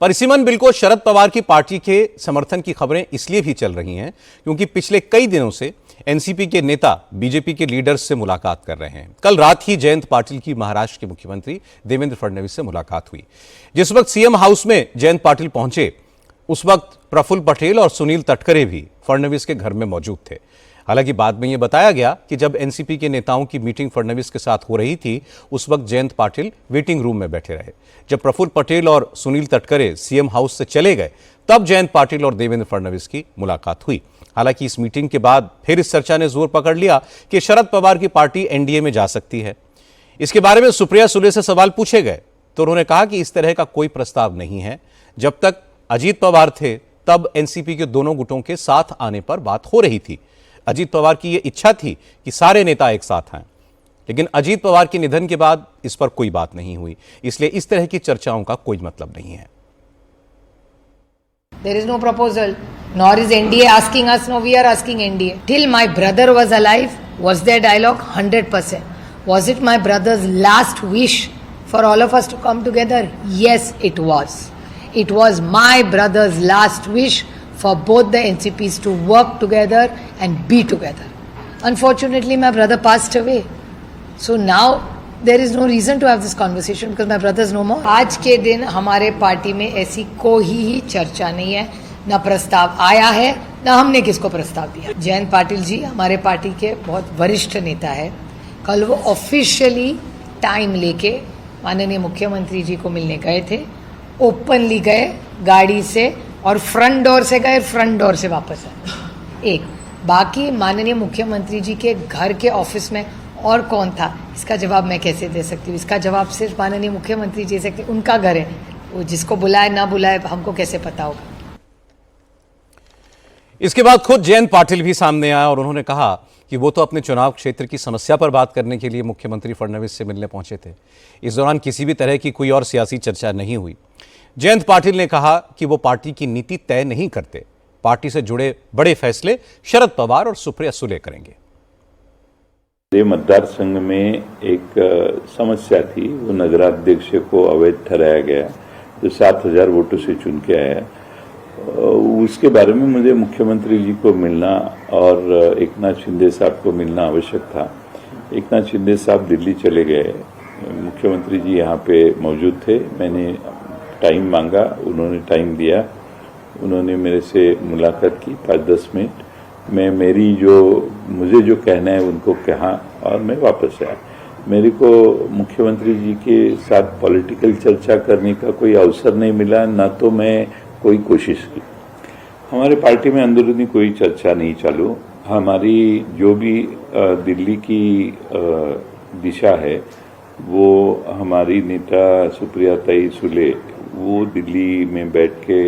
पर इसी मन बिल को शरद पवार की पार्टी के समर्थन की खबरें इसलिए भी चल रही हैं क्योंकि पिछले कई दिनों से एनसीपी के नेता बीजेपी के लीडर्स से मुलाकात कर रहे हैं। कल रात ही जयंत पाटिल की महाराष्ट्र के मुख्यमंत्री देवेंद्र फडणवीस से मुलाकात हुई। जिस वक्त सीएम हाउस में जयंत पाटिल पहुंचे उस वक्त प्रफुल्ल पटेल और सुनील तटकरे भी फडणवीस के घर में मौजूद थे। हालांकि बाद में यह बताया गया कि जब एनसीपी के नेताओं की मीटिंग फडणवीस के साथ हो रही थी उस वक्त जयंत पाटिल वेटिंग रूम में बैठे रहे। जब प्रफुल्ल पटेल और सुनील तटकरे सीएम हाउस से चले गए तब जयंत पाटिल और देवेंद्र फडणवीस की मुलाकात हुई। हालांकि इस मीटिंग के बाद फिर इस चर्चा ने जोर पकड़ लिया कि शरद पवार की पार्टी एनडीए में जा सकती है। इसके बारे में सुप्रिया सुले से सवाल पूछे गए तो उन्होंने कहा कि इस तरह का कोई प्रस्ताव नहीं है। जब तक अजीत पवार थे तब एनसीपी के दोनों गुटों के साथ आने पर बात हो रही थी। अजीत पवार की यह इच्छा थी कि सारे नेता एक साथ आएं, लेकिन अजीत पवार के निधन के बाद इस पर कोई बात नहीं हुई, इसलिए इस तरह की चर्चाओं का कोई मतलब नहीं है। There is no proposal, nor is NDA asking us. No, we are asking NDA. Till my brother was alive, was there dialogue? 100%. Was it my brother's last wish for all of us to come together? Yes, it was. It was my brother's last wish for both the NCPs to work together and be together. Unfortunately, my brother passed away. So now there is no reason to have this conversation because my brother is no more. आज के दिन हमारे party में ऐसी कोई ही चर्चा नहीं है, ना प्रस्ताव आया है, ना हमने किसको प्रस्ताव दिया। जयंत पाटिल जी हमारे पार्टी के बहुत वरिष्ठ नेता है। कल वो ऑफिशियली टाइम लेके माननीय मुख्यमंत्री जी को मिलने गए थे। ओपनली गए गाड़ी से और फ्रंट डोर से गए, फ्रंट डोर से वापस आए। एक बाकी माननीय मुख्यमंत्री जी के घर के ऑफिस में और कौन था इसका जवाब मैं कैसे दे सकती हूँ। इसका जवाब सिर्फ माननीय मुख्यमंत्री जी से, उनका घर है, वो जिसको बुलाए ना बुलाए हमको कैसे पता होगा। इसके बाद खुद जयंत पाटिल भी सामने आया और उन्होंने कहा कि वो तो अपने चुनाव क्षेत्र की समस्या पर बात करने के लिए मुख्यमंत्री फडणवीस से मिलने पहुंचे थे। इस दौरान किसी भी तरह की कोई और सियासी चर्चा नहीं हुई। जयंत पाटिल ने कहा कि वो पार्टी की नीति तय नहीं करते, पार्टी से जुड़े बड़े फैसले शरद पवार और सुप्रिया सुले करेंगे। मतदार संघ में एक समस्या थी, वो नगराध्यक्ष को अवैध ठहराया गया जो 7,000 वोटों से चुन के आया। उसके बारे में मुझे मुख्यमंत्री जी को मिलना और एकनाथ शिंदे साहब को मिलना आवश्यक था। एकनाथ शिंदे साहब दिल्ली चले गए, मुख्यमंत्री जी यहाँ पे मौजूद थे। मैंने टाइम मांगा, उन्होंने टाइम दिया, उन्होंने मेरे से मुलाकात की 5-10 मिनट। मैं मुझे जो कहना है उनको कहा और मैं वापस आया। मेरे को मुख्यमंत्री जी के साथ पॉलिटिकल चर्चा करने का कोई अवसर नहीं मिला, ना तो मैं कोई कोशिश की। हमारे पार्टी में अंदरूनी कोई चर्चा नहीं चालू। हमारी जो भी दिल्ली की दिशा है वो हमारी नेता सुप्रिया सुले वो दिल्ली में बैठ के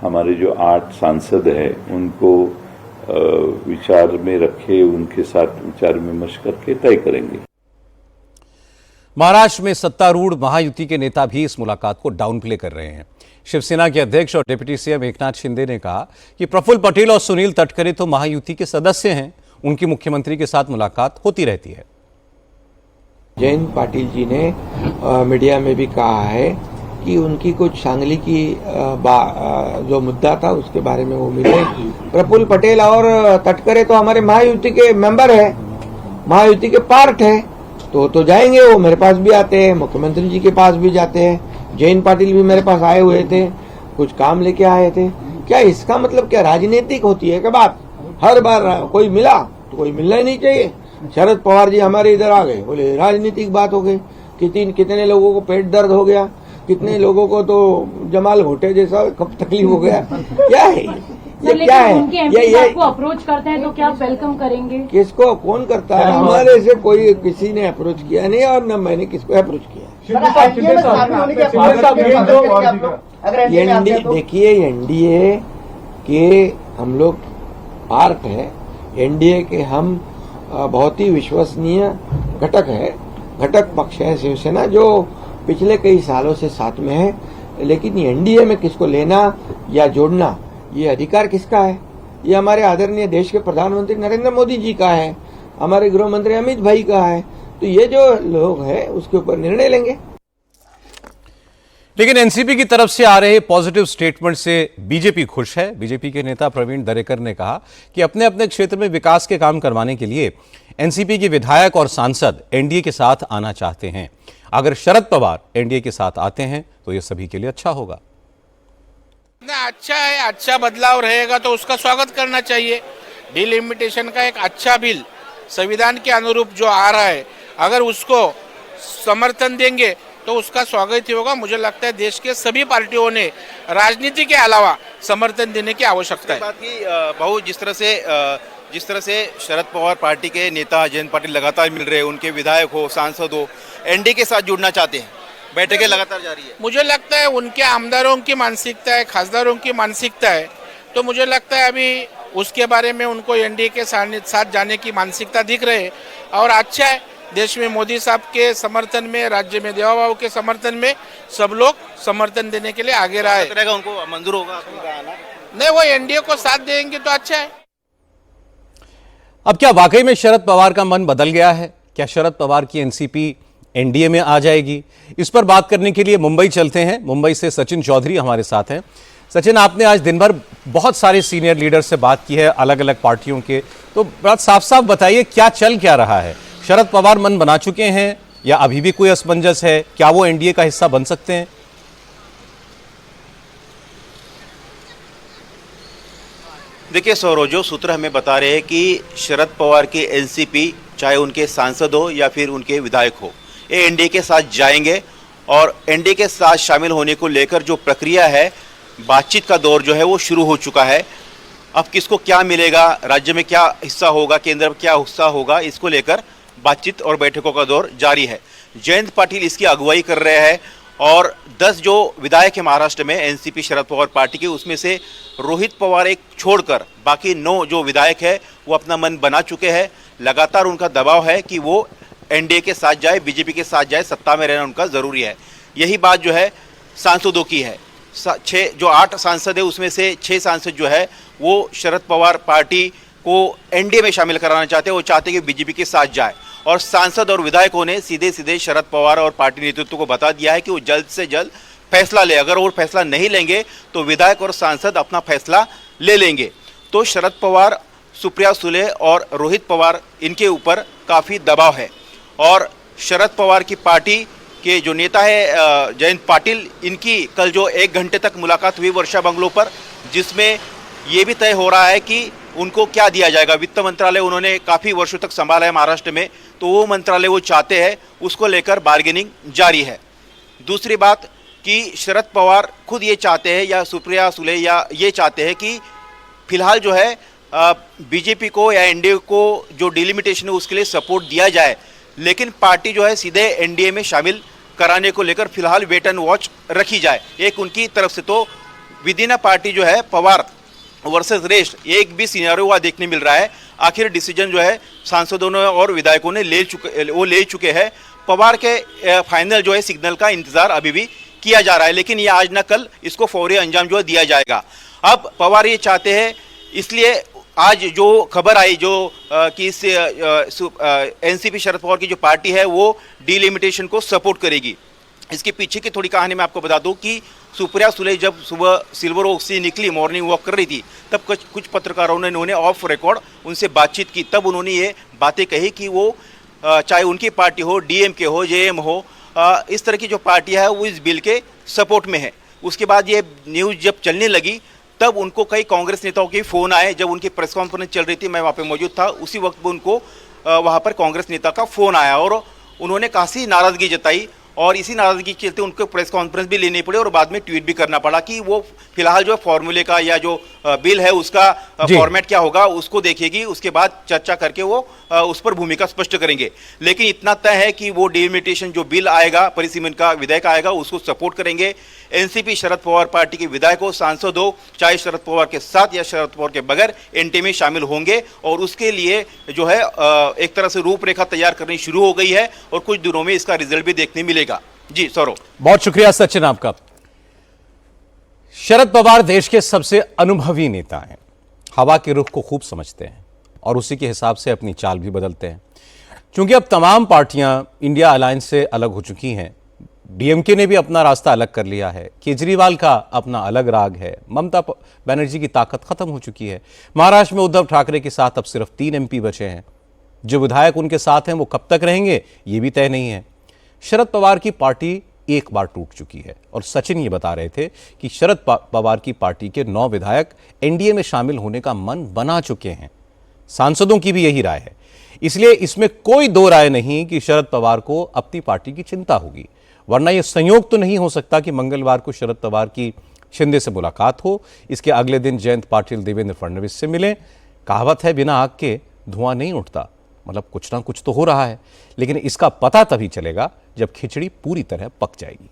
हमारे जो 8 सांसद हैं उनको विचार में रखे, उनके साथ विचार विमर्श करके तय करेंगे। महाराष्ट्र में सत्तारूढ़ महायुति के नेता भी इस मुलाकात को डाउन प्ले कर रहे हैं। शिवसेना के अध्यक्ष और डिप्टी सीएम एकनाथ शिंदे ने कहा कि प्रफुल्ल पटेल और सुनील तटकरे तो महायुति के सदस्य हैं, उनकी मुख्यमंत्री के साथ मुलाकात होती रहती है। जयंत पाटिल जी ने मीडिया में भी कहा है कि उनकी कुछ सांगली की जो मुद्दा था उसके बारे में वो मिले। प्रफुल्ल पटेल और तटकरे तो हमारे महायुति के मेंबर है, महायुति के पार्ट है, तो जाएंगे। वो मेरे पास भी आते हैं, मुख्यमंत्री जी के पास भी जाते हैं। जयंत पाटिल भी मेरे पास आए हुए थे, कुछ काम लेके आए थे। क्या इसका मतलब क्या राजनीतिक होती है क्या बात? हर बार कोई मिला तो कोई मिलना ही नहीं चाहिए। शरद पवार जी हमारे इधर आ गए, बोले राजनीतिक बात हो गई। कितने लोगों को पेट दर्द हो गया, कितने लोगों को तो जमाल घोटे जैसा कब तकलीफ हो गया। क्या है ये क्या है? ये आपको अप्रोच करते हैं तो क्या आप वेलकम करेंगे? किसको कौन करता है? हमारे से कोई किसी ने अप्रोच किया नहीं और न मैंने किसको अप्रोच किया। देखिए एनडीए के हम लोग पार्ट है, एनडीए के हम बहुत ही विश्वसनीय घटक पक्ष है शिवसेना, जो पिछले कई सालों से साथ में है। लेकिन एनडीए में किसको लेना या जोड़ना ये अधिकार किसका है? ये हमारे आदरणीय देश के प्रधानमंत्री नरेंद्र मोदी जी का है, हमारे गृह मंत्री अमित भाई का है। तो ये जो लोग हैं उसके ऊपर निर्णय लेंगे। लेकिन एनसीपी की तरफ से आ रहे पॉजिटिव स्टेटमेंट से बीजेपी खुश है। बीजेपी के नेता प्रवीण दरेकर ने कहा कि अपने अपने क्षेत्र में विकास के काम करवाने के लिए एनसीपी के विधायक और सांसद एनडीए के साथ आना चाहते हैं। अगर शरद पवार एनडीए के साथ आते हैं तो यह सभी के लिए अच्छा होगा। अच्छा है, अच्छा बदलाव रहेगा तो उसका स्वागत करना चाहिए। डिलिमिटेशन का एक अच्छा बिल संविधान के अनुरूप जो आ रहा है, अगर उसको समर्थन देंगे तो उसका स्वागत ही होगा। मुझे लगता है देश के सभी पार्टियों ने राजनीति के अलावा समर्थन देने की आवश्यकता है। बात की बहु जिस तरह से शरद पवार पार्टी के नेता जयंत पाटिल लगातार मिल रहे हैं, उनके विधायक हो, सांसद हो, एनडीए के साथ जुड़ना चाहते हैं, बैठकें लगातार जारी है। मुझे लगता है उनके आमदारों की मानसिकता है, खासदारों की मानसिकता है, तो मुझे लगता है अभी उसके बारे में उनको एनडीए के साथ जाने की मानसिकता दिख रही है। और अच्छा है, देश में मोदी साहब के समर्थन में, राज्य में देवा बाबू के समर्थन में सब लोग समर्थन देने के लिए आगे रहे। उनको मंजूर होगा उनका आना? नहीं, वो एनडीए को साथ देंगे तो अच्छा है। अब क्या वाकई में शरद पवार का मन बदल गया है? क्या शरद पवार की एनसीपी एनडीए में आ जाएगी? इस पर बात करने के लिए मुंबई चलते हैं। मुंबई से सचिन चौधरी हमारे साथ हैं। सचिन, आपने आज दिन भर बहुत सारे सीनियर लीडर से बात की है, अलग अलग पार्टियों के, तो बात साफ साफ बताइए, क्या चल क्या रहा है? शरद पवार मन बना चुके हैं या अभी भी कोई असमंजस है? क्या वो एनडीए का हिस्सा बन सकते हैं? देखिए सौरव, जो सूत्र हमें बता रहे हैं कि शरद पवार के एनसीपी, चाहे उनके सांसद हो या फिर उनके विधायक हो, ये एनडीए के साथ जाएंगे और एनडीए के साथ शामिल होने को लेकर जो प्रक्रिया है, बातचीत का दौर जो है वो शुरू हो चुका है। अब किसको क्या मिलेगा, राज्य में क्या हिस्सा होगा, केंद्र में क्या हिस्सा होगा, इसको लेकर बातचीत और बैठकों का दौर जारी है। जयंत पाटिल इसकी अगुवाई कर रहे हैं और 10 जो विधायक है महाराष्ट्र में एनसीपी शरद पवार पार्टी के, उसमें से रोहित पवार एक छोड़कर बाकी 9 जो विधायक है वो अपना मन बना चुके हैं। लगातार उनका दबाव है कि वो एनडीए के साथ जाए, बीजेपी के साथ जाए, सत्ता में रहना उनका ज़रूरी है। यही बात जो है सांसदों की है। 8 सांसद है, उसमें से 6 सांसद जो है वो शरद पवार पार्टी को एनडीए में शामिल कराना चाहते हैं। वो चाहते हैं कि बीजेपी के साथ जाए और सांसद और विधायकों ने सीधे सीधे शरद पवार और पार्टी नेतृत्व को बता दिया है कि वो जल्द से जल्द फैसला ले। अगर वो फैसला नहीं लेंगे तो विधायक और सांसद अपना फैसला ले लेंगे। तो शरद पवार, सुप्रिया सुले और रोहित पवार, इनके ऊपर काफ़ी दबाव है। और शरद पवार की पार्टी के जो नेता है जयंत पाटिल, इनकी कल जो 1 घंटे तक मुलाकात हुई वर्षा बंगलो पर, जिसमें ये भी तय हो रहा है कि उनको क्या दिया जाएगा। वित्त मंत्रालय उन्होंने काफ़ी वर्षों तक संभाला है महाराष्ट्र में, तो वो मंत्रालय वो चाहते हैं, उसको लेकर बार्गेनिंग जारी है। दूसरी बात कि शरद पवार खुद ये चाहते हैं या सुप्रिया सुले या ये चाहते हैं कि फिलहाल जो है बीजेपी को या एनडीए को जो डिलिमिटेशन है उसके लिए सपोर्ट दिया जाए, लेकिन पार्टी जो है सीधे एनडीए में शामिल कराने को लेकर फिलहाल वेट एंड वॉच रखी जाए। एक उनकी तरफ से तो विद इन पार्टी जो है पवार वर्सेस रेस्ट एक भी सिनेरियो हुआ देखने मिल रहा है। आखिर डिसीजन जो है सांसदों ने और विधायकों ने ले चुके हैं। पवार के फाइनल जो है सिग्नल का इंतजार अभी भी किया जा रहा है, लेकिन ये आज न कल इसको फौरी अंजाम जो है दिया जाएगा। अब पवार ये चाहते हैं, इसलिए आज जो खबर आई जो कि इस एनसीपी शरद पवार की जो पार्टी है वो डिलिमिटेशन को सपोर्ट करेगी। इसके पीछे की थोड़ी कहानी मैं आपको बता दूं कि सुप्रिया सुले जब सुबह सिल्वर ओक से निकली, मॉर्निंग वॉक कर रही थी, तब कुछ पत्रकारों ने उन्होंने ऑफ रिकॉर्ड उनसे बातचीत की। तब उन्होंने ये बातें कही कि वो चाहे उनकी पार्टी हो, डीएमके हो, जेएम हो, इस तरह की जो पार्टियां है वो इस बिल के सपोर्ट में है। उसके बाद ये न्यूज़ जब चलने लगी तब उनको कई कांग्रेस नेताओं के फ़ोन आए। जब उनकी प्रेस कॉन्फ्रेंस चल रही थी, मैं वहाँ पे मौजूद था, उसी वक्त पर उनको वहाँ पर कांग्रेस नेता का फ़ोन आया और उन्होंने काफ़ी नाराज़गी जताई और इसी नाराज़गी के चलते उनको प्रेस कॉन्फ्रेंस भी लेनी पड़ी और बाद में ट्वीट भी करना पड़ा कि वो फिलहाल जो फॉर्मूले का या जो बिल है उसका फॉर्मेट क्या होगा उसको देखेगी, उसके बाद चर्चा करके वो उस पर भूमिका स्पष्ट करेंगे। लेकिन इतना तय है कि वो डिलिमिटेशन जो बिल आएगा, परिसीमन का विधेयक आएगा, उसको सपोर्ट करेंगे। एनसीपी शरद पवार पार्टी के विधायक हो, सांसद हो, चाहे शरद पवार के साथ या शरद पवार के बगैर एनडीए में शामिल होंगे और उसके लिए जो है एक तरह से रूपरेखा तैयार करनी शुरू हो गई है और कुछ दिनों में इसका रिजल्ट भी देखने मिलेगा। जी सौरभ, बहुत शुक्रिया सचिन आपका। शरद पवार देश के सबसे अनुभवी नेता हैं, हवा के रुख को खूब समझते हैं और उसी के हिसाब से अपनी चाल भी बदलते हैं। क्योंकि अब तमाम पार्टियां इंडिया अलायंस से अलग हो चुकी हैं, डीएमके ने भी अपना रास्ता अलग कर लिया है, केजरीवाल का अपना अलग राग है, ममता बनर्जी की ताकत खत्म हो चुकी है। महाराष्ट्र में उद्धव ठाकरे के साथ अब सिर्फ 3 एमपी बचे हैं। जो विधायक उनके साथ हैं वो कब तक रहेंगे ये भी तय नहीं है। शरद पवार की पार्टी एक बार टूट चुकी है और सचिन ये बता रहे थे कि शरद पवार की पार्टी के 9 विधायक एनडीए में शामिल होने का मन बना चुके हैं। सांसदों की भी यही राय है। इसलिए इसमें कोई दो राय नहीं कि शरद पवार को अपनी पार्टी की चिंता होगी, वरना यह संयोग तो नहीं हो सकता कि मंगलवार को शरद पवार की शिंदे से मुलाकात हो, इसके अगले दिन जयंत पाटिल देवेंद्र फडणवीस से मिले। कहावत है बिना आग के धुआं नहीं उठता, मतलब कुछ ना कुछ तो हो रहा है, लेकिन इसका पता तभी चलेगा जब खिचड़ी पूरी तरह पक जाएगी।